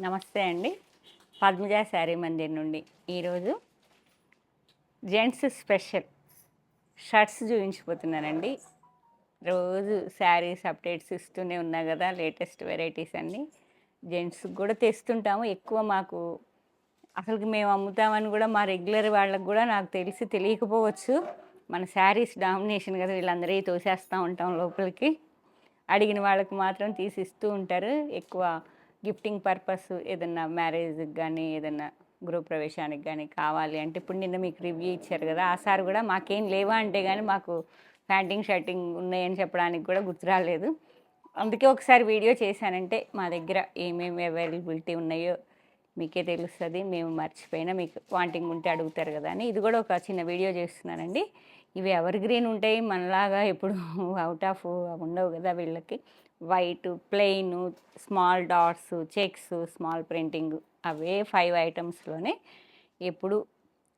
నమస్తే అండి. పద్మజ శారీ మందిర్ నుండి ఈరోజు జెంట్స్ స్పెషల్ షర్ట్స్ చూపించిపోతున్నానండి. రోజు శారీస్ అప్డేట్స్ ఇస్తూనే ఉన్నా కదా, లేటెస్ట్ వెరైటీస్ అన్నీ జెంట్స్కి కూడా తెస్తుంటాము. ఎక్కువ మాకు అసలుకి మేము అమ్ముతామని కూడా మా రెగ్యులర్ వాళ్ళకి కూడా నాకు తెలియకపోవచ్చు. మన శారీస్ డామినేషన్ కదా, వీళ్ళందరికీ తోసేస్తూ ఉంటాం లోపలికి. అడిగిన వాళ్ళకి మాత్రం తీసి ఇస్తూ ఉంటారు. ఎక్కువ గిఫ్టింగ్ పర్పస్ ఏదన్నా మ్యారేజ్కి కానీ ఏదన్నా గృహప్రవేశానికి కానీ కావాలి అంటే, ఇప్పుడు నిన్న మీకు రివ్యూ ఇచ్చారు కదా, ఆ సార్ కూడా మాకేం లేవా అంటే కానీ మాకు ప్యాంటింగ్ షర్టింగ్ ఉన్నాయని చెప్పడానికి కూడా గుర్తురాలేదు. అందుకే ఒకసారి వీడియో చేశానంటే మా దగ్గర ఏమేమి అవైలబిలిటీ ఉన్నాయో మీకే తెలుస్తుంది. మేము మర్చిపోయినా మీకు వాంటింగ్ ఉంటే అడుగుతారు కదా అని ఇది కూడా ఒక చిన్న వీడియో చేస్తున్నానండి. ఇవి ఎవర్ గ్రీన్ ఉంటాయి, మనలాగా ఎప్పుడు అవుట్ ఆఫ్ ఉండవు కదా వీళ్ళకి. White plain small dots checks small printing అవే 5 ఐటమ్స్లోనే ఎప్పుడు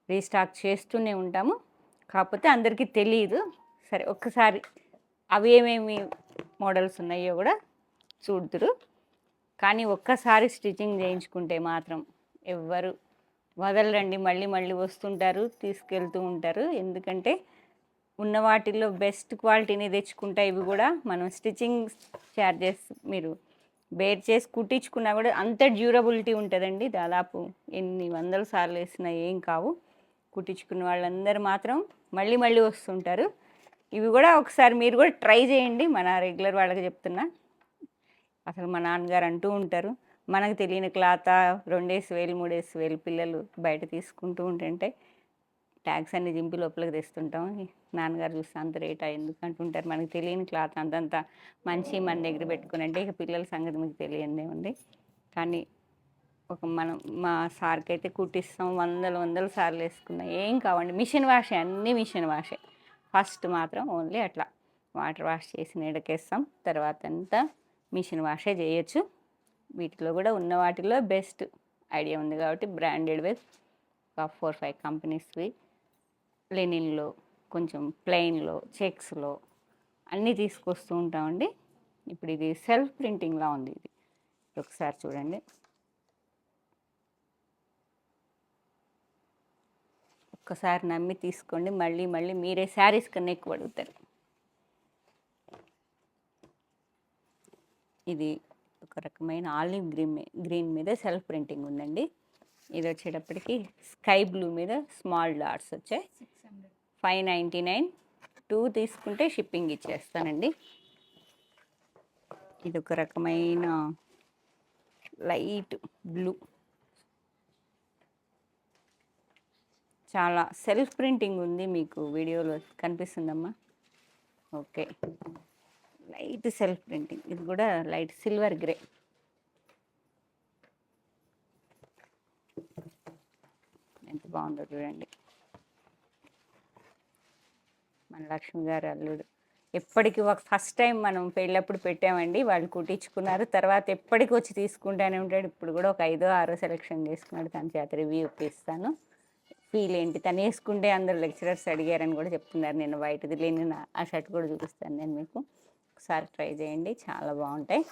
రీస్టాక్ చేస్తూనే ఉంటాము. కాకపోతే అందరికీ తెలియదు. సరే ఒక్కసారి అవి ఏమేమి మోడల్స్ ఉన్నాయో కూడా చూడుతురు. కానీ ఒక్కసారి స్టిచ్చింగ్ చేయించుకుంటే మాత్రం ఎవ్వరు వదలరండి. మళ్ళీ మళ్ళీ వస్తుంటారు, తీసుకెళ్తూ ఉంటారు. ఎందుకంటే ఉన్న వాటిల్లో బెస్ట్ క్వాలిటీని తెచ్చుకుంటా. ఇవి కూడా మనం స్టిచ్చింగ్ ఛార్జెస్ మీరు బేర్ చేసి కుట్టించుకున్నా కూడా అంత డ్యూరబిలిటీ ఉంటుందండి. దాదాపు ఎన్ని వందల సార్లు వేసినా ఏం కావు. కుట్టించుకున్న వాళ్ళందరూ మాత్రం మళ్ళీ మళ్ళీ వస్తుంటారు. ఇవి కూడా ఒకసారి మీరు కూడా ట్రై చేయండి. మన రెగ్యులర్ వాళ్ళకి చెప్తున్నా. అసలు మా నాన్నగారు అంటూ ఉంటారు, మనకు తెలియని క్లాత్ 2,000 3,000 పిల్లలు బయట తీసుకుంటూ ఉంటుంటే ట్యాక్స్ అన్ని దింపి లోపలికి తెస్తుంటాం. నాన్నగారు చూస్తే అంత రేటా ఎందుకు అంటుంటారు. మనకు తెలియని క్లాత్ అంతంత మంచి మన దగ్గర పెట్టుకుని అంటే ఇక పిల్లల సంగతి మీకు తెలియదే ఉంది. కానీ మనం మా సార్కి అయితే కుట్టిస్తాం, వందల సార్లు వేసుకున్నాం. ఏం కావండి, మిషన్ వాషే, అన్నీ మిషన్ వాషే. ఫస్ట్ మాత్రం ఓన్లీ అట్లా వాటర్ వాష్ చేసి నీడకేస్తాం, తర్వాత అంతా మిషన్ వాషే చేయొచ్చు. వీటిలో కూడా ఉన్న వాటిలో బెస్ట్ ఐడియా ఉంది కాబట్టి బ్రాండెడ్వి ఒక 4-5 కంపెనీస్వి లెనిన్లో, కొంచెం ప్లెయిన్లో, చెక్స్లో అన్నీ తీసుకొస్తూ ఉంటామండి. ఇప్పుడు ఇది సెల్ఫ్ ప్రింటింగ్లా ఉంది. ఇది ఒకసారి చూడండి. ఒక్కసారి నమ్మి తీసుకోండి, మళ్ళీ మళ్ళీ మీరే శారీస్ కన్నా ఎక్కువ అడుగుతారు. ఇది ఒక రకమైన ఆలివ్ గ్రీన్ మీద సెల్ఫ్ ప్రింటింగ్ ఉందండి. ఇది వచ్చేటప్పటికి స్కై బ్లూ మీద స్మాల్ డాట్స్ వచ్చాయి. 599. 2 తీసుకుంటే షిప్పింగ్ ఇచ్చేస్తానండి. ఇది ఒక రకమైన లైట్ బ్లూ, చాలా సెల్ఫ్ ప్రింటింగ్ ఉంది. మీకు వీడియోలో కనిపిస్తుందమ్మా? Okay, light self printing. ఇది కూడా లైట్ సిల్వర్ గ్రే. ఎంత బాగుందో చూడండి. మన లక్ష్మి గారు అల్లుడు ఎప్పటికీ ఒక ఫస్ట్ టైం మనం పెళ్ళప్పుడు పెట్టామండి, వాళ్ళు కుట్టించుకున్నారు. తర్వాత ఎప్పటికి వచ్చి తీసుకుంటానే ఉంటాడు. ఇప్పుడు కూడా ఒక 5-6 సెలెక్షన్ చేసుకున్నాడు. తన చేత రివ్యూ ఇప్పిస్తాను. ఫీల్ ఏంటి, తను వేసుకుంటే అందరు లెక్చరర్స్ అడిగారని కూడా చెప్తున్నారు. నేను వైట్ది లేని ఆ షర్ట్ కూడా చూపిస్తాను నేను మీకు. ఒకసారి ట్రై చేయండి, చాలా బాగుంటాయి.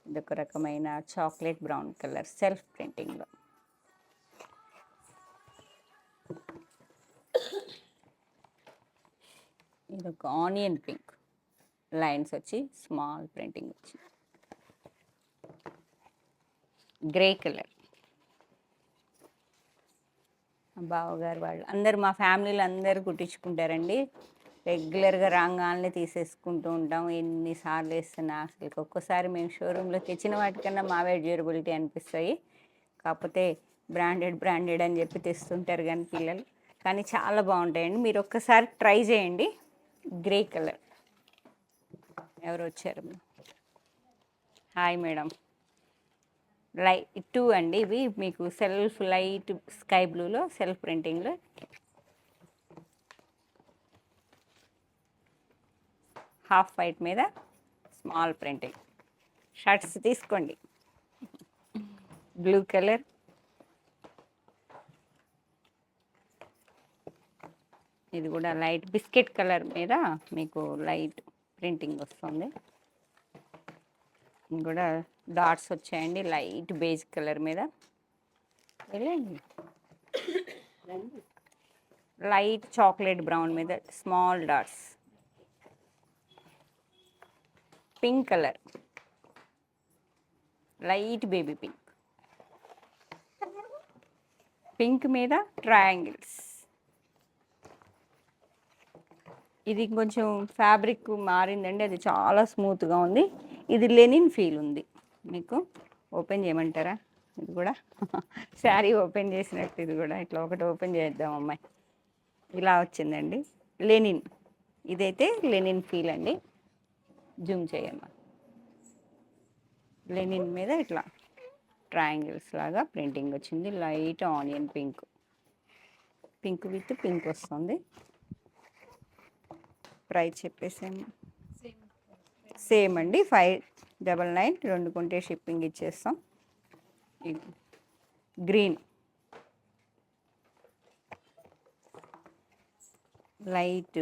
ఇదొక రకమైన చాక్లెట్ బ్రౌన్ కలర్ సెల్ఫ్ ప్రింటింగ్లో. ఇది ఒక ఆనియన్ పింక్ లైన్స్ వచ్చి స్మాల్ ప్రింటింగ్ వచ్చి గ్రే కలర్. బావగారు వాళ్ళు అందరు మా ఫ్యామిలీలో అందరూ కుట్టించుకుంటారండి. రెగ్యులర్గా రాగానే తీసేసుకుంటూ ఉంటాం. ఎన్నిసార్లు వేస్తున్నా అసలు ఒక్కోసారి మేము షోరూంలో తెచ్చిన వాటికన్నా మావే డ్యూరబిలిటీ అనిపిస్తాయి. కాకపోతే బ్రాండెడ్ అని చెప్పి తెస్తుంటారు కానీ పిల్లలు, కానీ చాలా బాగుంటాయండి. మీరు ఒక్కసారి ట్రై చేయండి. Grey colour. ఎవరు వచ్చారు? Hi madam. లైట్ 2 అండి ఇవి మీకు. సెల్ఫ్ లైట్ స్కై బ్లూలో సెల్ఫ్ ప్రింటింగ్లో హాఫ్ వైట్ మీద స్మాల్ ప్రింటింగ్ షర్ట్స్ తీసుకోండి. బ్లూ కలర్, ఇది కూడా లైట్ బిస్కెట్ కలర్ మీద మీకు లైట్ ప్రింటింగ్ వస్తుంది. ఇది కూడా డాట్స్ వచ్చాయండి లైట్ బేజ్ కలర్ మీద. వెళ్ళండి. లైట్ చాక్లెట్ బ్రౌన్ మీద small dots. Pink colour, light baby pink. Pink మీద ట్రయాంగిల్స్. ఇది కొంచెం ఫ్యాబ్రిక్ మారిందండి, అది చాలా స్మూత్గా ఉంది. ఇది లెనిన్ ఫీల్ ఉంది. మీకు ఓపెన్ చేయమంటారా? ఇది కూడా శారీ ఓపెన్ చేసినట్టు ఇది కూడా ఇట్లా ఒకటి ఓపెన్ చేద్దాం అమ్మాయి. ఇలా వచ్చిందండి లెనిన్. ఇదైతే లెనిన్ ఫీల్ అండి. జూమ్ చేయమ్మా. లెనిన్ మీద ఇట్లా ట్రయాంగిల్స్ లాగా ప్రింటింగ్ వచ్చింది. Light onion pink, pink with pink వస్తుంది. ప్రైస్ చెప్పేసాము. సేమ్ అండి, 599. 2 కొంటే షిప్పింగ్ ఇచ్చేస్తాం. Green, light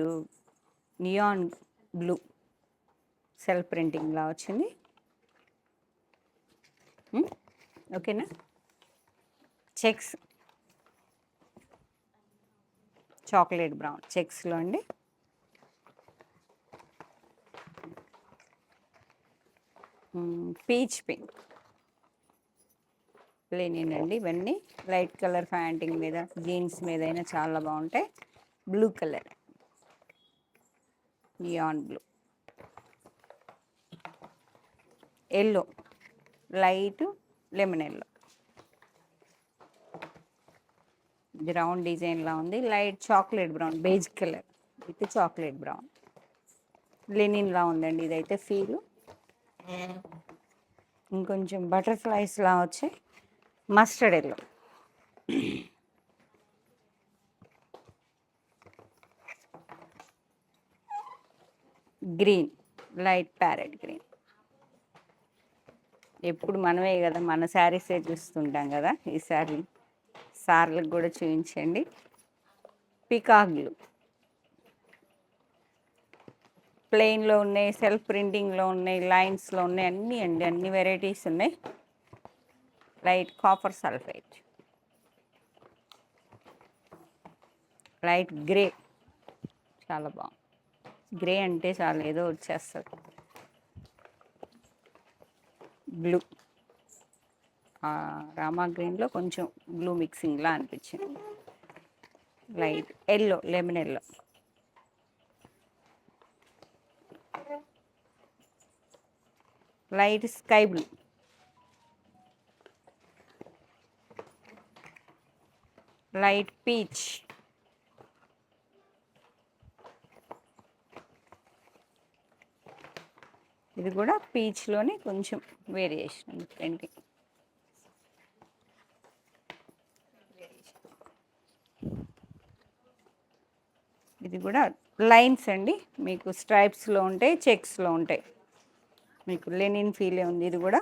neon blue, self ప్రింటింగ్లా వచ్చింది. ఓకేనా? చెక్స్, చాక్లెట్ బ్రౌన్ చెక్స్లో అండి. పీచ్ పింక్, లెనిన్ అండి. ఇవన్నీ లైట్ కలర్ ఫ్యాంటింగ్ మీద, జీన్స్ మీద అయినా చాలా బాగుంటాయి. Blue colour, neon blue, yellow, light lemon yellow. ఇది రౌండ్ డిజైన్లా ఉంది. Light chocolate brown, beige colour with chocolate brown, లెనిన్లా ఉందండి. ఇదైతే ఫీలు ఇంకొంచెం బటర్ఫ్లైస్లా వచ్చి mustard yellow. Green, light parrot green. ఎప్పుడు మనమే కదా మన శారీసే చూస్తుంటాం కదా, ఈ శారీ సార్లకు కూడా చూపించండి. పికాక్లు ప్లెయిన్లో ఉన్నాయి, సెల్ఫ్ ప్రింటింగ్లో ఉన్నాయి, లైన్స్లో ఉన్నాయి, అన్నీ అండి, అన్ని వెరైటీస్ ఉన్నాయి. Light copper sulphate, light grey, చాలా బాగుంది. గ్రే అంటే చాలా ఏదో వచ్చేస్తుంది. బ్లూ, రామా గ్రీన్లో కొంచెం బ్లూ మిక్సింగ్లా అనిపించింది. Light yellow, lemon yellow, light sky blue, light peach, ఇది కూడా పీచ్లోనే కొంచెం వేరియేషన్ ప్రింటింగ్. ఇది కూడా లైన్స్ అండి, మీకు స్ట్రైప్స్లో ఉంటాయి, చెక్స్లో ఉంటాయి. మీకు లెనిన్ ఫీలే ఉంది. ఇది కూడా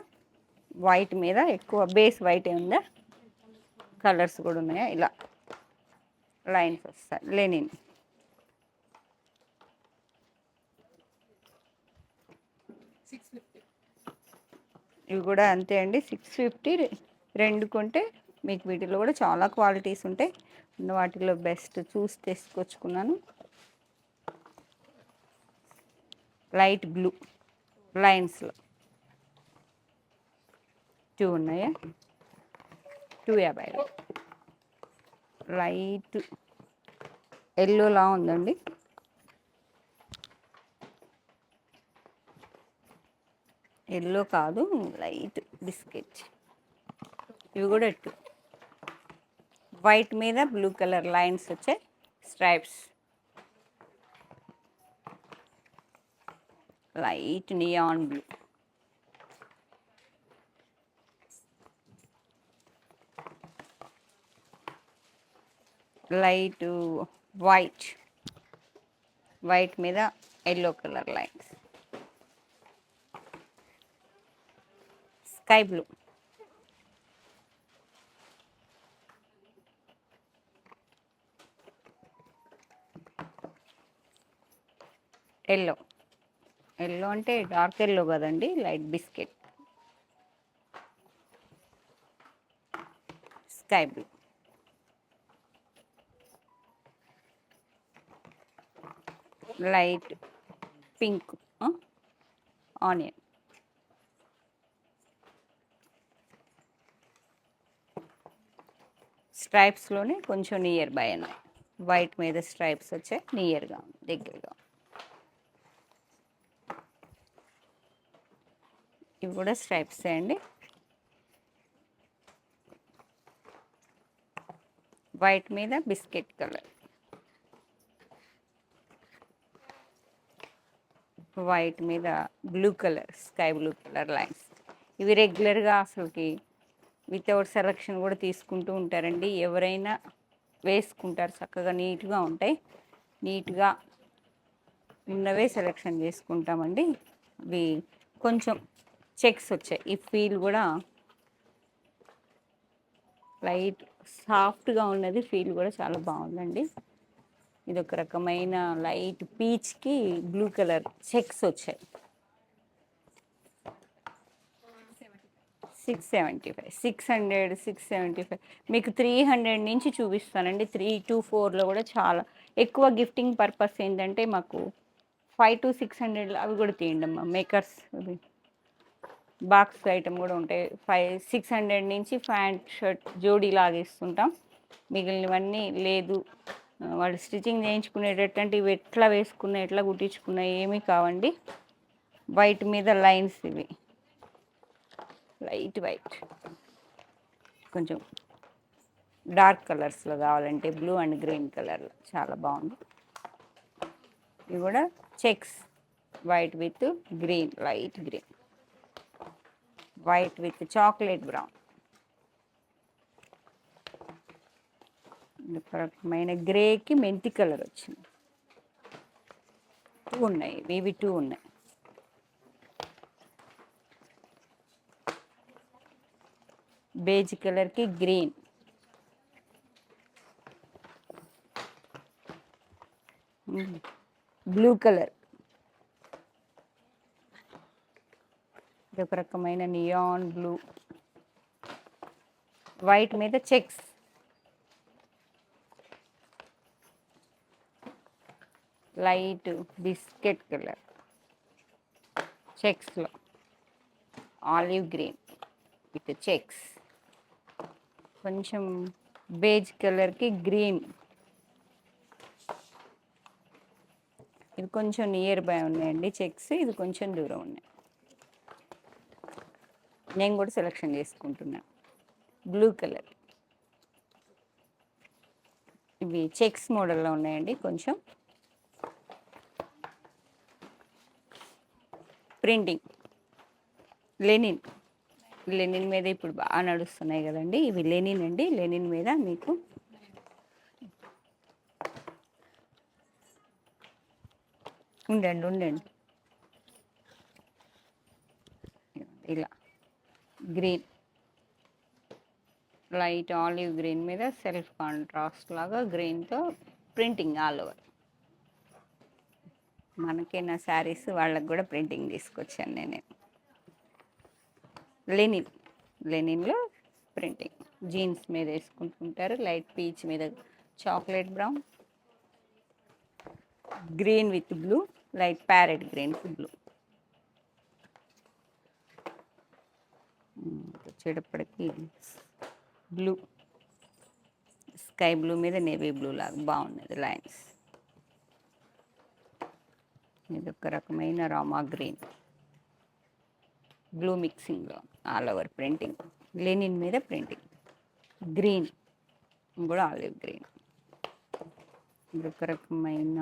వైట్ మీద ఎక్కువ బేస్ వైటే ఉందా, కలర్స్ కూడా ఉన్నాయా, ఇలా లైన్స్ వస్తాయి. లెనిన్, ఇవి కూడా అంతే అండి, 650. 2 కొంటే మీకు వీటిలో కూడా చాలా క్వాలిటీస్ ఉంటాయి. ఉన్న వాటిలో బెస్ట్ చూసి తీసుకొచ్చుకున్నాను. లైట్ బ్లూ లైన్స్లో 2 ఉన్నాయా, 250. లైట్ ఎల్లోలా ఉందండి. ఎల్లో కాదు, లైట్ బిస్కెట్. ఇవి కూడా 2. వైట్ మీద బ్లూ కలర్ లైన్స్ వచ్చాయి, stripes. Light neon blue, light white, white మీద yellow colour lines. Sky blue, yellow. Yellow అంటే డార్క్ ఎల్లో కదండి, light biscuit sky blue, light pink, onion, స్ట్రైప్స్లోనే కొంచెం నియర్ బై ఉన్నాయి. వైట్ మీద స్ట్రైప్స్ వచ్చే నియర్గా దగ్గరగా. ఇవి కూడా స్ట్రైప్సే అండి. వైట్ మీద బిస్కెట్ కలర్, వైట్ మీద blue colour, sky blue colour lines. ఇవి రెగ్యులర్గా అసలుకి వితౌట్ సెలక్షన్ కూడా తీసుకుంటూ ఉంటారండి. ఎవరైనా వేసుకుంటారు, చక్కగా నీట్గా ఉంటాయి. నీట్గా ఉన్నవే సెలెక్షన్ చేసుకుంటామండి. ఇవి కొంచెం చెక్స్ వచ్చాయి. ఈ ఫీల్ కూడా లైట్ సాఫ్ట్గా ఉన్నది, ఫీల్ కూడా చాలా బాగుందండి. ఇది ఒక రకమైన లైట్ పీచ్కి బ్లూ కలర్ చెక్స్ వచ్చాయి. 675, 600, 675. మీకు 300 నుంచి చూపిస్తానండి. 324లో కూడా చాలా ఎక్కువ. గిఫ్టింగ్ పర్పస్ ఏంటంటే మాకు 5 to 600 అవి కూడా తీయండి అమ్మా. మేకర్స్ అవి బాక్స్ ఐటమ్ కూడా ఉంటాయి. 600 నుంచి ప్యాంట్ షర్ట్ జోడీ లాగిస్తుంటాం. మిగిలినవన్నీ లేదు, వాళ్ళు స్టిచ్చింగ్ చేయించుకునేటట్టు అంటే ఇవి ఎట్లా వేసుకున్నా ఎట్లా కుట్టించుకున్నా ఏమీ కావండి. వైట్ మీద లైన్స్, ఇవి లైట్ వైట్, కొంచెం డార్క్ కలర్స్లో కావాలంటే బ్లూ అండ్ గ్రీన్ కలర్లో చాలా బాగుంది. ఇవి కూడా checks, white with green, light green, white with chocolate brown, ఒక రకమైన గ్రేకి మెంతి కలర్ వచ్చింది. 2 ఉన్నాయి, ఇవి 2 ఉన్నాయి. బేజ్ కలర్కి గ్రీన్, బ్లూ కలర్, ఇది ఒక రకమైన నియాన్ బ్లూ, వైట్ మీద చెక్స్, లైట్ బిస్కెట్ కలర్ చెక్స్లో, ఆలివ్ గ్రీన్ విత్ చెక్స్, కొంచెం బేజ్ కలర్కి గ్రీన్. ఇది కొంచెం నియర్ బై ఉన్నాయండి చెక్స్, ఇది కొంచెం దూరం ఉన్నాయి. నేను కూడా సెలెక్షన్ చేసుకుంటున్నాను. బ్లూ కలర్, ఇవి చెక్స్ మోడల్లో ఉన్నాయండి. కొంచెం ప్రింటింగ్, లెనిన్, లెనిన్ మీద ఇప్పుడు బాగా నడుస్తున్నాయి కదండి. ఇవి లెనిన్ అండి. లెనిన్ మీద మీకు ఉండండి ఇలా గ్రీన్, లైట్ ఆలివ్ గ్రీన్ మీద సెల్ఫ్ కాంట్రాస్ట్ లాగా గ్రీన్తో ప్రింటింగ్ ఆల్ ఓవర్. మనకైనా శారీస్ వాళ్ళకి కూడా ప్రింటింగ్ తీసుకొచ్చాను నేను. లెనిన్లో ప్రింటింగ్ జీన్స్ మీద వేసుకుంటుంటారు. లైట్ పీచ్ మీద chocolate brown, green with blue, light parrot green with blue. వచ్చేటప్పటికి బ్లూ, స్కై బ్లూ మీద నేవీ బ్లూ లాగా బాగున్నది లైన్స్. ఇది ఒక రకమైన రామా గ్రీన్, బ్లూ మిక్సింగ్లో ఆల్ ఓవర్ ప్రింటింగ్. లెనిన్ మీద ప్రింటింగ్, గ్రీన్ కూడా ఆలివ్ గ్రీన్. ఇది ఒక రకమైన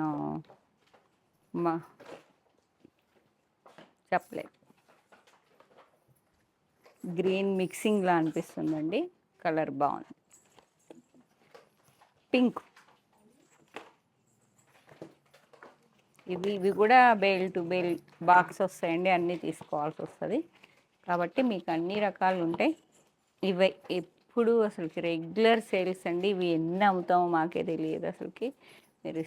చెప్పలేదు, గ్రీన్ మిక్సింగ్లా అనిపిస్తుందండి. కలర్ బాగుంది. పింక్, ఇవి కూడా బేల్ టు బేల్ బాక్స్ వస్తాయండి. అన్నీ తీసుకోవాల్సి వస్తుంది కాబట్టి మీకు అన్ని రకాలు ఉంటాయి. ఇవి ఎప్పుడు అసలుకి రెగ్యులర్ సేల్స్ అండి. ఇవి ఎన్ని అమ్ముతామో మాకే తెలియదు అసలుకి. మీరు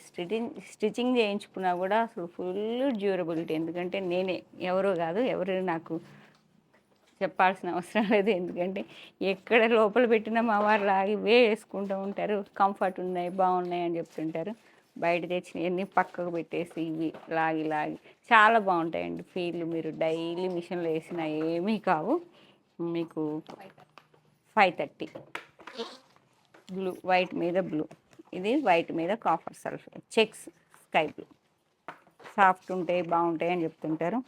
స్టిచ్చింగ్ చేయించుకున్నా కూడా అసలు ఫుల్ డ్యూరబిలిటీ. ఎందుకంటే నేనే, ఎవరో కాదు, ఎవరు నాకు చెప్పాల్సిన అవసరం లేదు. ఎందుకంటే ఎక్కడ లోపల పెట్టినా మా వారు లాగి ఇవే వేసుకుంటూ ఉంటారు. కంఫర్ట్ ఉన్నాయి, బాగున్నాయి అని చెప్తుంటారు. బయట తెచ్చినవన్నీ పక్కకు పెట్టేసి ఇవి లాగి లాగి చాలా బాగుంటాయండి ఫీల్. మీరు డైలీ మిషన్లో వేసిన ఏమీ కావు. మీకు 530 బ్లూ, వైట్ మీద బ్లూ. ఇది వైట్ మీద copper sulphate checks, sky blue. Soft ఉంటాయి, బాగుంటాయి అని చెప్తుంటారు.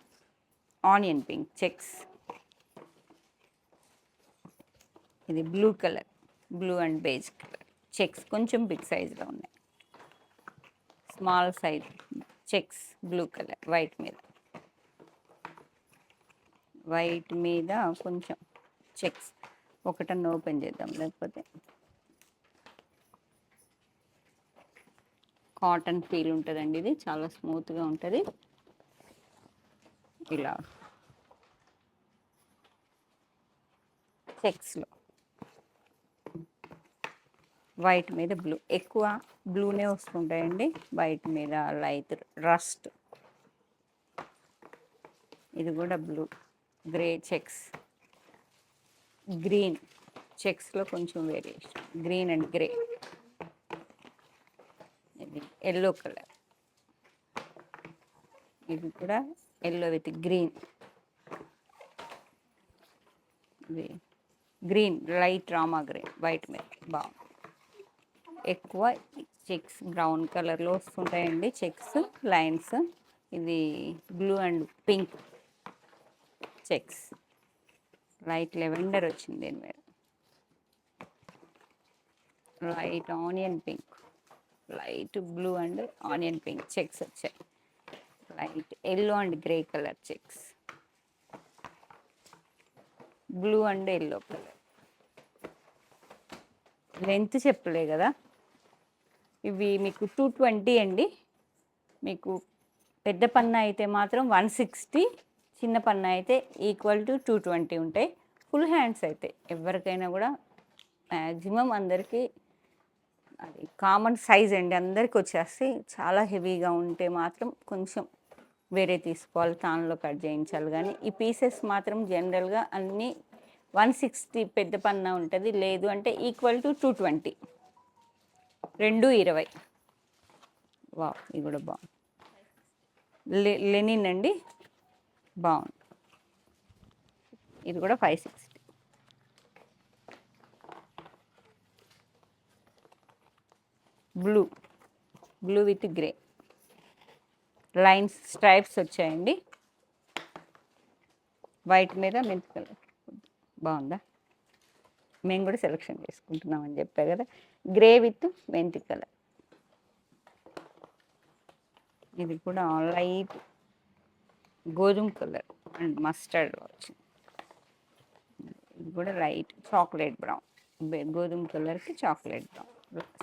Onion pink checks. ఇది blue colour, blue and beige colour checks, కొంచెం బిగ్ సైజులో ఉన్నాయి. Small size checks, blue colour white మీద. వైట్ మీద కొంచెం చెక్స్. ఒకటన్నా ఓపెన్ చేద్దాం, లేకపోతే కాటన్ ఫీల్ ఉంటుందండి. ఇది చాలా స్మూత్గా ఉంటుంది. ఇలా చెక్స్లో వైట్ మీద బ్లూ. ఎక్కువ బ్లూనే వస్తుంటాయండి. వైట్ మీద లైట్ రస్ట్. ఇది కూడా బ్లూ, గ్రే చెక్స్, గ్రీన్ చెక్స్లో కొంచెం వేరియేషన్, గ్రీన్ అండ్ గ్రే. ఇది ఎల్లో కలర్, ఇది కూడా ఎల్లో విత్ గ్రీన్. ఇది green light Rama green white మీద బాగుంది. ఎక్కువ చెక్స్ బ్రౌన్ కలర్లో వస్తుంటాయండి చెక్స్ లైన్స్. ఇది blue and pink checks, light lavender వచ్చింది దీని మీద. Light onion pink, light blue and onion pink checks వచ్చాయి. Light yellow and grey colour checks, blue and yellow colour. Length చెప్పలే కదా. ఇవి మీకు 220 అండి. మీకు పెద్ద పన్నా అయితే మాత్రం 160, చిన్న పన్నా అయితే ఈక్వల్ టు 220 ఉంటాయి. ఫుల్ హ్యాండ్స్ అయితే ఎవరికైనా కూడా మ్యాక్సిమం అందరికీ అది కామన్ సైజ్ అండి, అందరికి వచ్చేసి. చాలా హెవీగా ఉంటే మాత్రం కొంచెం వేరే తీసుకోవాలి, తాన్లో కట్ చేయించాలి. కానీ ఈ పీసెస్ మాత్రం జనరల్గా అన్నీ 160 పెద్ద పన్నా ఉంటుంది. లేదు అంటే ఈక్వల్ టు 220, 220. వా, ఇది కూడా బాగుంది. లెనిన్ అండి, బాగుంది. ఇది కూడా 560. Blue, blue with grey lines stripes వచ్చాయండి. వైట్ మీద మెంత్ కలర్ బాగుందా. మేము కూడా సెలెక్షన్ చేసుకుంటున్నామని చెప్పా కదా. గ్రే విత్ మెంతి కలర్. ఇది కూడా లైట్ గోధుమ కలర్ అండ్ మస్టర్డ్ వచ్చింది. ఇది కూడా లైట్ చాక్లెట్ బ్రౌన్, గోధుమ కలర్కి చాక్లెట్ బ్రౌన్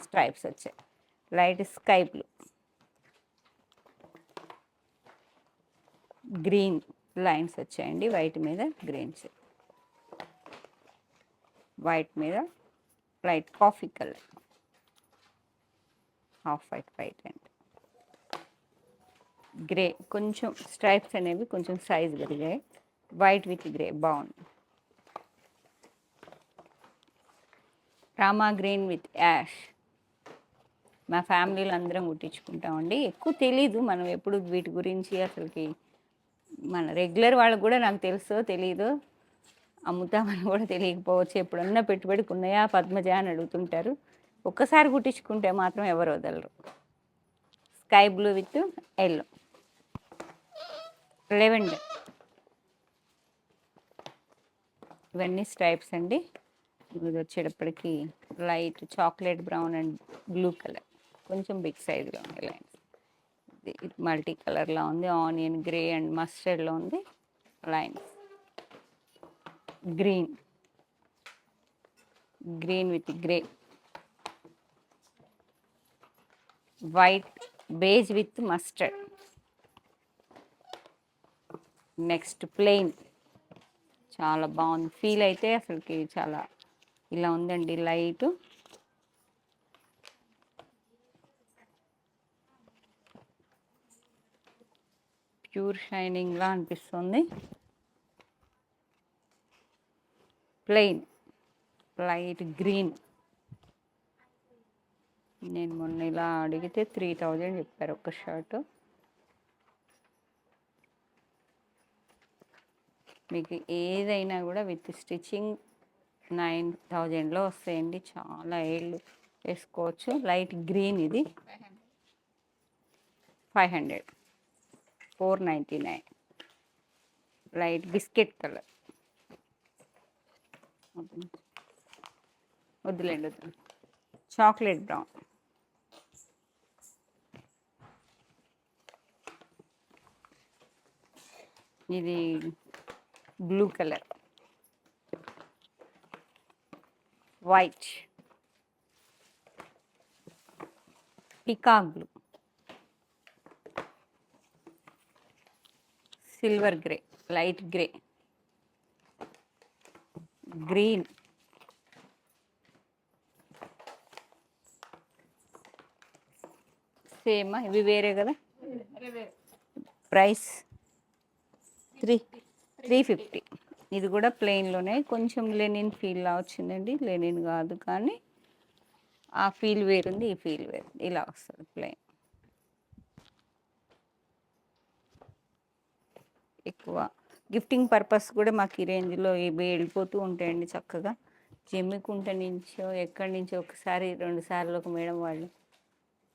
స్ట్రైప్స్ వచ్చాయి. Light sky blue, green lines వచ్చాయండి. వైట్ మీద గ్రీన్స్, వైట్ మీద light coffee colour, half white white and grey. కొంచెం స్ట్రైప్స్ అనేవి కొంచెం సైజ్ పెరిగాయి. వైట్ విత్ గ్రే బాగుంది. Rama green with ash. మా ఫ్యామిలీలో అందరం కుట్టించుకుంటామండి. ఎక్కువ తెలీదు మనం ఎప్పుడు వీటి గురించి అసలుకి. మన రెగ్యులర్ వాళ్ళకి కూడా నాకు తెలుసో తెలీదు, అమ్ముతామని కూడా తెలియకపోవచ్చు. ఎప్పుడన్నా పెట్టుబడికి ఉన్నాయా పద్మజ అని అడుగుతుంటారు. ఒక్కసారి కుట్టించుకుంటే మాత్రం ఎవరు వదలరు. Sky blue with yellow, lavender. ఇవన్నీ స్ట్రైప్స్ అండి. ఇది వచ్చేటప్పటికి light chocolate brown and blue colour, కొంచెం బిగ్ సైజ్లో ఉంది లైన్స్. ఇది మల్టీ కలర్లో ఉంది. ఆనియన్ గ్రే అండ్ మస్టర్డ్లో ఉంది lines. Green, green with grey, white beige with mustard. Next plain, చాలా బాగుంది ఫీల్ అయితే అసలుకి. చాలా ఇలా ఉందండి. లైట్ ప్యూర్ షైనింగ్లా అనిపిస్తుంది. Plain light green. నేను మొన్న ఇలా అడిగితే 3000 చెప్పారు ఒక షర్టు. మీకు ఏదైనా కూడా విత్ స్టిచ్చింగ్ 9000లో వస్తాయండి. చాలా ఏళ్ళు వేసుకోవచ్చు. లైట్ గ్రీన్ ఇది 500, 499. Light biscuit colour. వద్దులేండి వద్దు. Chocolate brown. ఇది blue colour. White. Peacock blue. Silver grey, light grey. Green. Same ఇవి వేరే కదా. ప్రైస్ 350. ఇది కూడా ప్లెయిన్లోనే కొంచెం లెనిన్ ఫీల్లా వచ్చిందండి. లెనిన్ కాదు కానీ ఆ ఫీల్ వేరుంది, ఈ ఫీల్ వేరుంది. ఇలా వస్తుంది ప్లెయిన్. ఎక్కువ గిఫ్టింగ్ పర్పస్ కూడా మాకు ఈ రేంజ్లో ఇవి వెళ్ళిపోతూ ఉంటాయండి. చక్కగా జమ్మికుంట నుంచో ఎక్కడి నుంచో ఒకసారి 2 సార్లు ఒక మేడం వాళ్ళు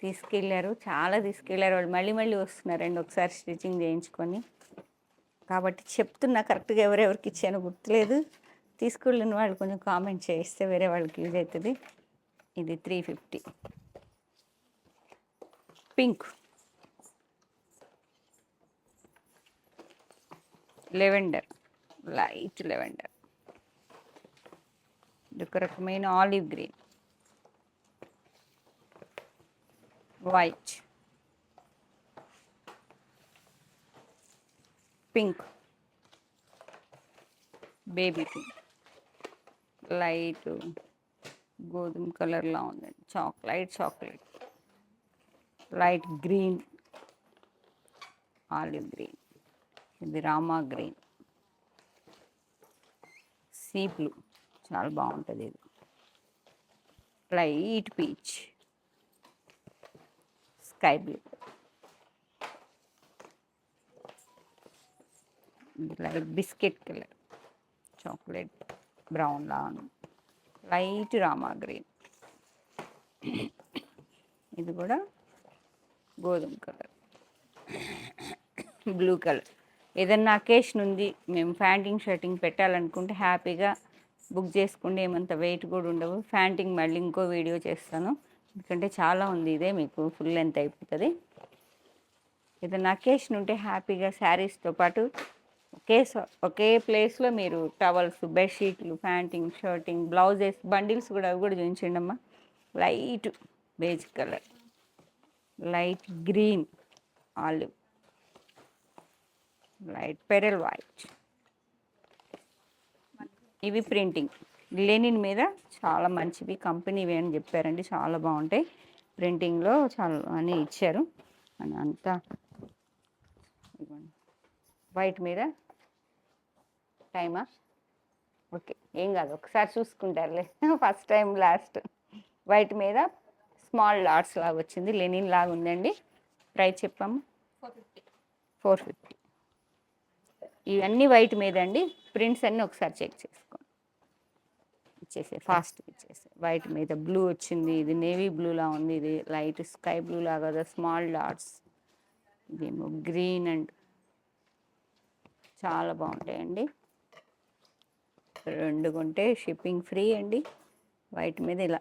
తీసుకెళ్ళారు. చాలా తీసుకెళ్ళారు. వాళ్ళు మళ్ళీ మళ్ళీ వస్తున్నారండి ఒకసారి స్టిచ్చింగ్ చేయించుకొని. కాబట్టి చెప్తున్నా, కరెక్ట్గా ఎవరెవరికి ఇచ్చానో గుర్తులేదు. తీసుకెళ్ళిన వాళ్ళు కొంచెం కామెంట్ చేస్తే వేరే వాళ్ళకి యూజ్ అవుతుంది. ఇది 350. Pink, lavender, light lavender. ఇది ఒక రకమైన olive green. White, pink, baby pink, light గోధుమ కలర్లా ఉందండి. Chocolate, light green, olive green. ఇది రామా గ్రీన్. సీ బ్లూ, చాలా బాగుంటుంది ఇది. Light peach, sky blue, light biscuit colour, chocolate brown లా ఉంది. Light Rama green. ఇది కూడా గోధుమ కలర్, బ్లూ కలర్. ఏదన్నా అకేషన్ ఉంది, మేము ఫ్యాంటింగ్ షర్టింగ్ పెట్టాలనుకుంటే హ్యాపీగా బుక్ చేసుకుంటే ఏమంత వెయిట్ కూడా ఉండవు. ఫ్యాంటింగ్ మళ్ళీ ఇంకో వీడియో చేస్తాను, ఎందుకంటే చాలా ఉంది. ఇదే మీకు ఫుల్ లెంత్ అయిపోతుంది. ఏదైనా అకేషన్ ఉంటే హ్యాపీగా శారీస్తో పాటు ఒకే ప్లేస్లో మీరు టవల్స్, బెడ్షీట్లు, ఫ్యాంటింగ్, షర్టింగ్, బ్లౌజెస్, బండిల్స్ కూడా అవి కూడా చూపించండి అమ్మా. Light beige colour, light green, olive, light pearl white. ఇవి ప్రింటింగ్ లెనిన్ మీద చాలా మంచివి, కంపెనీవి అని చెప్పారండి. చాలా బాగుంటాయి ప్రింటింగ్లో, చాలా అని ఇచ్చారు. అని అంతా వైట్ మీద టైమా ఓకే, ఏం కాదు, ఒకసారి చూసుకుంటారులే. First time last. వైట్ మీద స్మాల్ డాట్స్ లాగా వచ్చింది, లెనిన్ లాగా ఉందండి. ప్రైస్ చెప్పాము 450. ఇవన్నీ వైట్ మీద అండి. ప్రింట్స్ అన్నీ ఒకసారి చెక్ చేసుకోండి. ఫాస్ట్ ఇచ్చేసే. వైట్ మీద బ్లూ వచ్చింది, ఇది నేవీ బ్లూలా ఉంది, ఇది లైట్ స్కై బ్లూ లాగా స్మాల్ డాట్స్, ఇదేమో గ్రీన్ అండ్ చాలా బాగుంటాయండి. 2 కొంటే షిప్పింగ్ ఫ్రీ అండి. వైట్ మీద ఇలా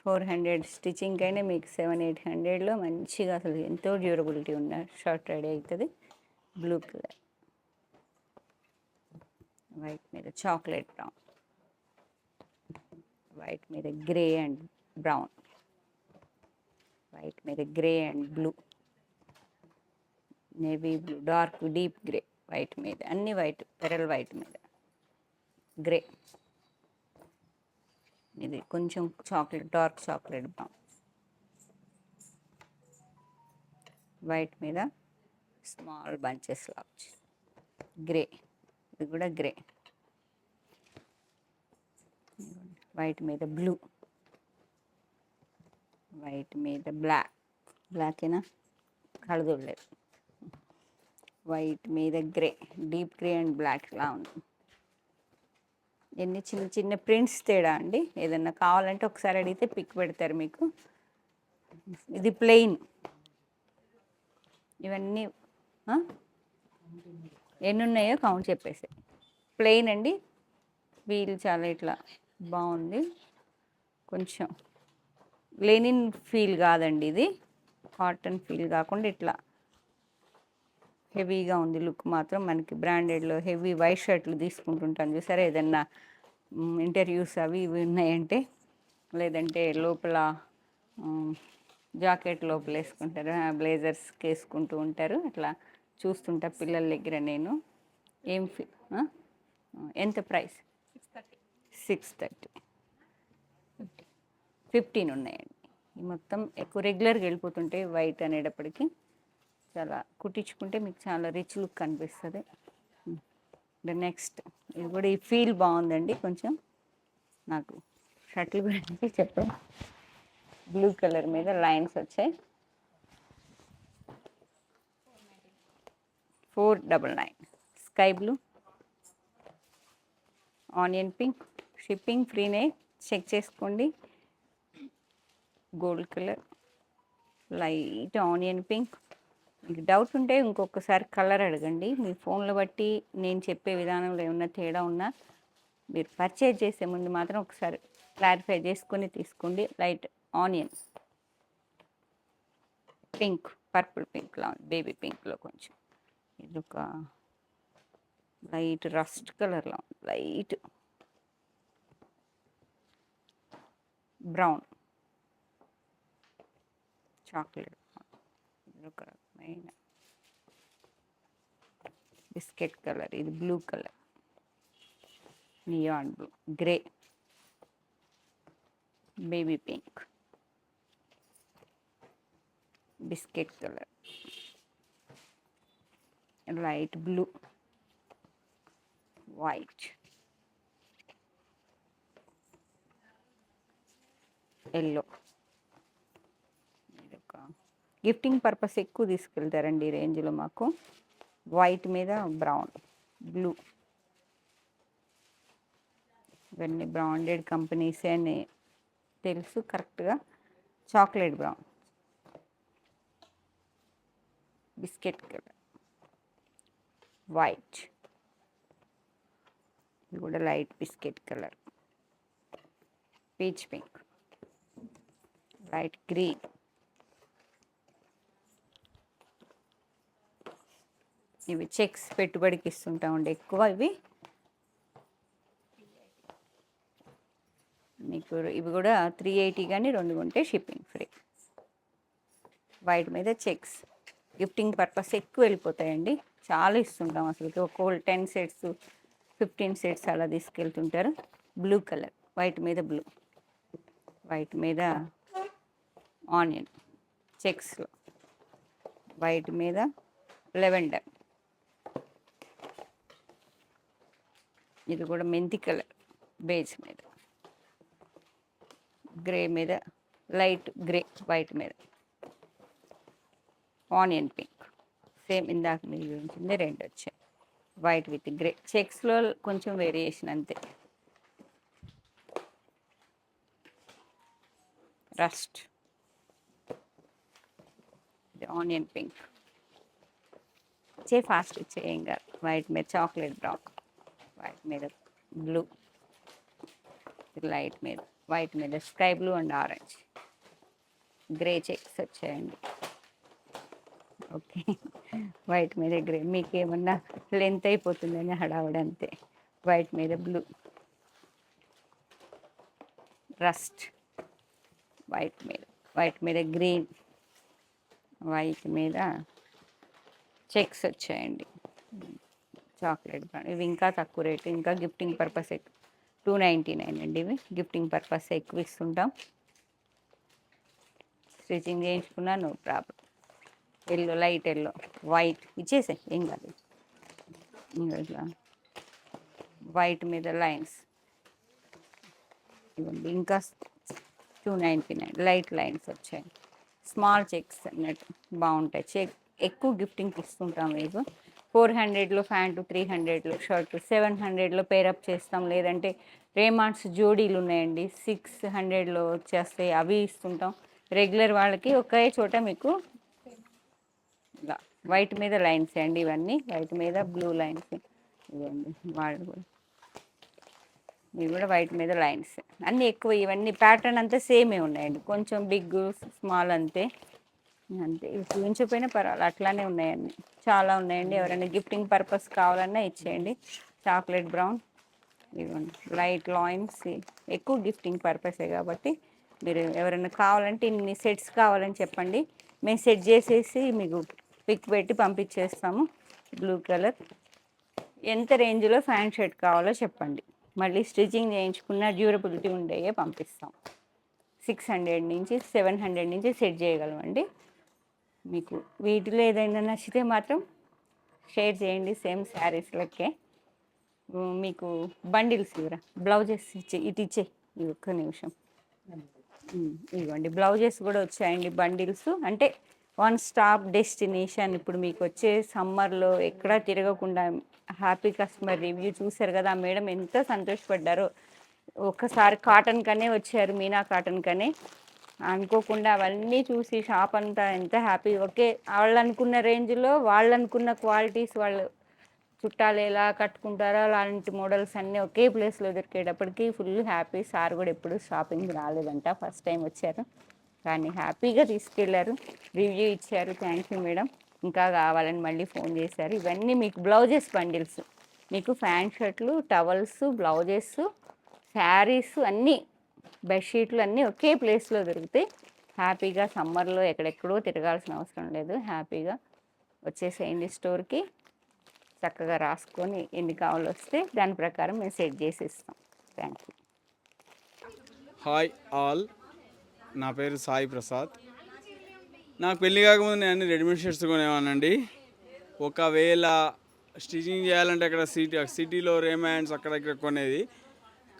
400 స్టిచ్చింగ్ అయినా మీకు 700-800లో మంచిగా అసలు ఎంతో డ్యూరబిలిటీ ఉన్న షర్ట్ రెడీ అవుతుంది. బ్లూ కలర్, వైట్ మీద చాక్లెట్ బ్రౌన్, వైట్ మీద గ్రే అండ్ బ్రౌన్, వైట్ మీద grey and blue, navy blue, dark deep grey, white మీద అన్ని వైట్, పెరల్ వైట్ మీద గ్రే. ఇది కొంచెం chocolate, dark chocolate brown, white మీద స్మాల్ బంచెస్ లా వచ్చి గ్రే, ఇది కూడా గ్రే, వైట్ మీద బ్లూ, వైట్ మీద బ్లాక్, బ్లాకేనా కలదూడలేదు, వైట్ మీద grey, deep grey and black లా ఉంది. ఎన్ని చిన్న చిన్న ప్రింట్స్ తేడా అండి. ఏదన్నా కావాలంటే ఒకసారి అడిగితే పిక్ పెడతారు మీకు. ఇది ప్లెయిన్. ఇవన్నీ ఎన్ని ఉన్నాయో కౌంట్ చెప్పేసి. ప్లెయిన్ అండి. వీల్ చాలా ఇట్లా బాగుంది. కొంచెం లెనిన్ ఫీల్ కాదండి ఇది, కాటన్ ఫీల్ కాకుండా ఇట్లా హెవీగా ఉంది. లుక్ మాత్రం మనకి బ్రాండెడ్లో హెవీ వైట్ షర్ట్లు తీసుకుంటుంటాను చూసారా, ఏదన్నా ఇంటర్వ్యూస్ అవి ఇవి ఉన్నాయంటే, లేదంటే లోపల జాకెట్ లోపల వేసుకుంటారు, బ్లేజర్స్కి వేసుకుంటూ ఉంటారు. అట్లా చూస్తుంటా పిల్లల దగ్గర నేను. ఏం ఎంత ప్రైస్? 630. 15 ఉన్నాయండి. ఈ మొత్తం ఎక్కువ రెగ్యులర్గా వెళ్ళిపోతుంటాయి. వైట్ అనేటప్పటికి చాలా కుట్టించుకుంటే మీకు చాలా రిచ్ లుక్ కనిపిస్తుంది. నెక్స్ట్ ఇది కూడా ఈ ఫీల్ బాగుందండి. కొంచెం నాకు షర్ట్లు గురించి చెప్పండి. బ్లూ కలర్ మీద లైన్స్ వచ్చాయి. 499. Sky blue, onion pink, shipping ఫ్రీనే, చెక్ చేసుకోండి. Gold colour, light onion pink. మీకు డౌట్ ఉంటే ఇంకొకసారి కలర్ అడగండి. మీ ఫోన్లో బట్టి నేను చెప్పే విధానంలో ఏమన్నా తేడా ఉన్నా మీరు పర్చేజ్ చేసే ముందు మాత్రం ఒకసారి క్లారిఫై చేసుకొని తీసుకోండి. లైట్ ఆనియన్ పింక్, పర్పుల్ పింక్లా ఉంది, బేబీ పింక్లో కొంచెం. ఇది ఒక లైట్ రస్ట్ కలర్లో ఉంది, లైట్ బ్రౌన్, చాక్లెట్, ఇది ఒక రకమైన బిస్కెట్ కలర్, ఇది blue colour, neon blue, grey, baby pink, biscuit colour, light blue, white, yellow. ఇది ఒక గిఫ్టింగ్ పర్పస్ ఎక్కువ తీసుకెళ్తారండి ఈ రేంజ్లో మాకు. వైట్ మీద బ్రౌన్, బ్లూ, ఇవన్నీ బ్రాండెడ్ కంపెనీసే అని తెలుసు కరెక్ట్గా. Chocolate brown, biscuit colour, white, ఇది కూడా light biscuit colour, peach pink, light green, ఇవి చెక్స్ పెట్టుబడికి ఇస్తుంటా ఉండే ఎక్కువ. ఇవి మీకు ఇవి కూడా 380 కానీ 2 కొంటే షిప్పింగ్ ఫ్రీ. వైట్ మీద చెక్స్ గిఫ్టింగ్ పర్పస్ ఎక్కువ వెళ్ళిపోతాయండి. చాలా ఇస్తుంటాం అసలు. ఒక్కొక్క 10 సెట్స్ 15 సెట్స్ అలా తీసుకెళ్తుంటారు. బ్లూ కలర్, వైట్ మీద బ్లూ, వైట్ మీద ఆనియన్ చెక్స్లో, వైట్ మీద లెవెండర్, ఇది కూడా మెంతి కలర్, బేజ్ మీద, గ్రే మీద లైట్ గ్రే, వైట్ మీద ఆనియన్ పింక్, సేమ్ ఇందాక మీరు చూపించింది 2 వచ్చాయి. వైట్ విత్ గ్రే, చెక్స్లో కొంచెం వేరియేషన్ అంతే. రస్ట్, ఆనియన్ పింక్, ఫాస్ట్ ఇచ్చేయంగా. వైట్ మీద చాక్లెట్ బ్రౌన్, వైట్ మీద బ్లూ, లైట్ మీద వైట్ మీద sky blue and orange, grey checks వచ్చాయండి. ఓకే, వైట్ మీద గ్రే. మీకు ఏమన్నా లెంత్ అయిపోతుందని హడావుడి అంతే. వైట్ మీద బ్లూ, రస్ట్, వైట్ మీద గ్రీన్, వైట్ మీద చెక్స్ వచ్చాయండి. Chocolate brown. ఇవి ఇంకా తక్కువ రేటు, ఇంకా గిఫ్టింగ్ పర్పస్ 299 అండి. ఇవి గిఫ్టింగ్ పర్పస్ ఎక్కువ ఇస్తుంటాం. స్టిచ్చింగ్ చేయించుకున్నా no problem. Yellow, light yellow, white ఇచ్చేసే ఏం కాదు. ఇంకా ఇట్లా వైట్ మీద లైన్స్ ఇవ్వండి. ఇంకా 299 లైట్ లైన్స్ వచ్చాయి. స్మాల్ చెక్స్ అన్నట్టు బాగుంటాయి. చెక్ ఎక్కువ గిఫ్టింగ్కి ఇస్తుంటాం. మీకు 400లో ప్యాంటు, 300లో షర్టు, 700లో పేరప్ చేస్తాం. లేదంటే రేమాండ్స్ జోడీలు ఉన్నాయండి, 600లో వచ్చేస్తాయి, అవి ఇస్తుంటాం. రెగ్యులర్ వాళ్ళకి ఒకే చోట మీకు ఇలా వైట్ మీద లైన్స్ అండి. ఇవన్నీ వైట్ మీద బ్లూ లైన్స్ ఇవ్వండి. వాళ్ళు కూడా ఇవి కూడా వైట్ మీద లైన్స్ అన్నీ ఎక్కువ. ఇవన్నీ ప్యాటర్న్ అంతా సేమే ఉన్నాయండి, కొంచెం బిగ్ స్మాల్ అంతే అంతే. ఇవి చూపించకపోయినా పర్వాలేదు, అట్లానే ఉన్నాయండి. చాలా ఉన్నాయండి. ఎవరైనా గిఫ్టింగ్ పర్పస్ కావాలన్నా ఇచ్చేయండి. చాక్లెట్ బ్రౌన్ ఇవ్వండి, లైట్ లైన్స్ ఎక్కువ గిఫ్టింగ్ పర్పసే కాబట్టి మీరు ఎవరైనా కావాలంటే ఇన్ని సెట్స్ కావాలని చెప్పండి, మేము సెట్ చేసేసి మీకు పిక్ పెట్టి పంపించేస్తాము. బ్లూ కలర్ ఎంత రేంజ్లో ఫ్యాంట్ షర్ట్ కావాలో చెప్పండి, మళ్ళీ స్టిచ్చింగ్ చేయించుకున్న డ్యూరబిలిటీ ఉండేవే పంపిస్తాం. 600 నుంచి 700 నుంచి సెట్ చేయగలమండి. మీకు వీటిలో ఏదైనా నచ్చితే మాత్రం షేర్ చేయండి. సేమ్ శారీస్ లెక్కే మీకు బండిల్స్ ఇవ్వరా, బ్లౌజెస్ ఇటు ఇచ్చే ఈ ఒక్క నిమిషం. ఇవ్వండి, బ్లౌజెస్ కూడా వచ్చాయండి బండిల్స్. అంటే వన్ స్టాప్ డెస్టినేషన్. ఇప్పుడు మీకు వచ్చే సమ్మర్లో ఎక్కడా తిరగకుండా హ్యాపీ కస్టమర్ రివ్యూ చూశారు కదా, మేడం ఎంత సంతోషపడ్డారో. ఒక్కసారి కాటన్ కనే వచ్చారు, మీనా కాటన్ కనే అనుకోకుండా. అవన్నీ చూసి షాప్ అంతా ఎంత హ్యాపీ. ఓకే, వాళ్ళు అనుకున్న రేంజ్లో, వాళ్ళు అనుకున్న క్వాలిటీస్, వాళ్ళు చుట్టాలు ఎలా కట్టుకుంటారో అలాంటి మోడల్స్ అన్నీ ఒకే ప్లేస్లో దొరికేటప్పటికి ఫుల్ హ్యాపీ. సార్ కూడా ఎప్పుడు షాపింగ్ రాలేదంట, ఫస్ట్ టైం వచ్చారు, కానీ హ్యాపీగా తీసుకెళ్లారు, రివ్యూ ఇచ్చారు. థ్యాంక్ యూ మేడం, ఇంకా కావాలని మళ్ళీ ఫోన్ చేశారు. ఇవన్నీ మీకు బ్లౌజెస్ బండిల్స్, మీకు ప్యాంట్ షర్ట్లు, టవల్స్, బ్లౌజెస్, శారీస్ అన్నీ, బెడ్షీట్లు అన్నీ ఒకే ప్లేస్లో దొరుకుతాయి. హ్యాపీగా సమ్మర్లో ఎక్కడెక్కడో తిరగాల్సిన అవసరం లేదు. హ్యాపీగా వచ్చేసేయండి స్టోర్కి, చక్కగా రాసుకొని ఎన్ని కావాలో వస్తే దాని ప్రకారం మేము సెట్ చేసి ఇస్తాం. Thank you. హాయ్ ఆల్, నా పేరు సాయి ప్రసాద్. నాకు పెళ్ళి కాకముందు నేను అన్ని రెడీమేడ్ షర్ట్స్ కొనేవానండి. ఒకవేళ స్టిచ్చింగ్ చేయాలంటే అక్కడ సిటీలో రేమాండ్స్ అక్కడ ఇక్కడ కొనేది.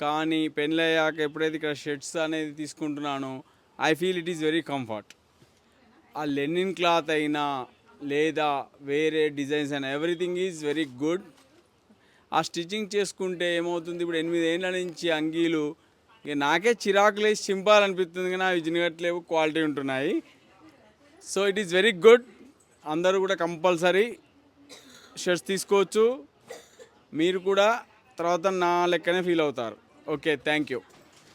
కానీ పెళ్ళి అయ్యాక ఎప్పుడైతే ఇక్కడ షర్ట్స్ అనేది తీసుకుంటున్నానో I feel it is very comfort. ఆ లెనిన్ క్లాత్ అయినా లేదా వేరే డిజైన్స్ అయినా ఎవ్రీథింగ్ ఈజ్ వెరీ గుడ్. ఆ స్టిచ్చింగ్ చేసుకుంటే ఏమవుతుంది, ఇప్పుడు 8 ఏళ్ళ నుంచి అంగీలు ఇక నాకే చిరాకులేసి చింపాలనిపిస్తుంది, కానీ అవి జినగట్లేవు, క్వాలిటీ ఉంటున్నాయి. So it is very good. అందరూ కూడా కంపల్సరీ షర్ట్స్ తీసుకోవచ్చు. మీరు కూడా తర్వాత నా లెక్కనే ఫీల్ అవుతారు. Okay, thank you.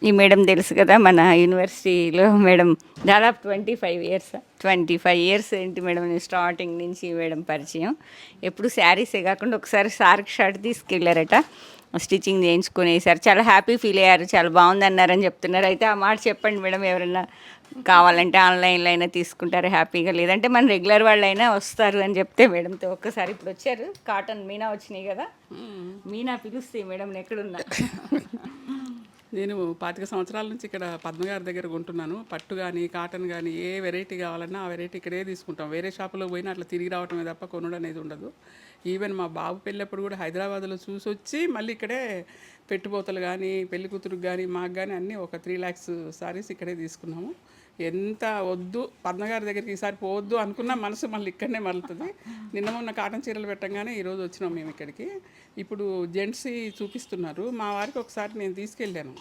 ఈ మేడం తెలుసు కదా, మన యూనివర్సిటీలో మేడం దాదాపు 25 ఇయర్స్ ఏంటి మేడం, నేను స్టార్టింగ్ నుంచి మేడం పరిచయం. ఎప్పుడు శారీసే కాకుండా ఒకసారి సార్కి షర్ట్ తీసుకెళ్ళారట, స్టిచ్చింగ్ చేయించుకునేసారు, చాలా హ్యాపీ ఫీల్ అయ్యారు, చాలా బాగుంది అన్నారని చెప్తున్నారు. అయితే ఆ మాట చెప్పండి మేడం, ఎవరైనా కావాలంటే ఆన్లైన్లో అయినా తీసుకుంటారు హ్యాపీగా, లేదంటే మన రెగ్యులర్ వాళ్ళు అయినా వస్తారు అని చెప్తే మేడంతో ఒక్కసారి. ఇప్పుడు వచ్చారు కాటన్ మీనా వచ్చినాయి కదా, మీనా పిలుస్తాయి మేడం ఎక్కడున్నా. నేను 25 సంవత్సరాల నుంచి ఇక్కడ పద్మగారి దగ్గర కొంటున్నాను. పట్టు కానీ కాటన్ కానీ ఏ వెరైటీ కావాలన్నా ఆ వెరైటీ ఇక్కడే తీసుకుంటాం. వేరే షాపులో పోయినా అట్లా తిరిగి రావటమే తప్ప కొనడం అనేది ఉండదు. ఈవెన్ మా బాబు పెళ్ళప్పుడు కూడా హైదరాబాద్లో చూసి వచ్చి మళ్ళీ ఇక్కడే పెట్టుబోతలు కానీ పెళ్లి కూతురుకు కానీ మాకు కానీ అన్నీ ఒక 3 lakhs సారీస్ ఇక్కడే తీసుకున్నాము. ఎంత వద్దు పద్మగారి దగ్గరికి ఈసారి పోవద్దు అనుకున్న మనసు మళ్ళీ ఇక్కడనే మళ్ళుతుంది. నిన్న మొన్న కాటన్ చీరలు పెట్టంగానే ఈరోజు వచ్చినాం మేము ఇక్కడికి. ఇప్పుడు జెంట్స్ చూపిస్తున్నారు. మా వారికి ఒకసారి నేను తీసుకెళ్ళాను,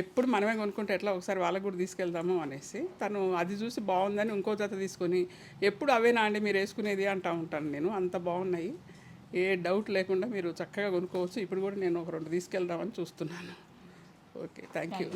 ఎప్పుడు మనమే కొనుక్కుంటే ఎట్లా, ఒకసారి వాళ్ళకు కూడా తీసుకెళ్దాము అనేసి. తను అది చూసి బాగుందని ఇంకో జత తీసుకొని, ఎప్పుడు అవేనా అండి మీరు వేసుకునేది అంటూ ఉంటాను నేను. అంత బాగున్నాయి, ఏ డౌట్ లేకుండా మీరు చక్కగా కొనుక్కోవచ్చు. ఇప్పుడు కూడా నేను ఒక 2 తీసుకెళ్దామని చూస్తున్నాను. Okay, thank you.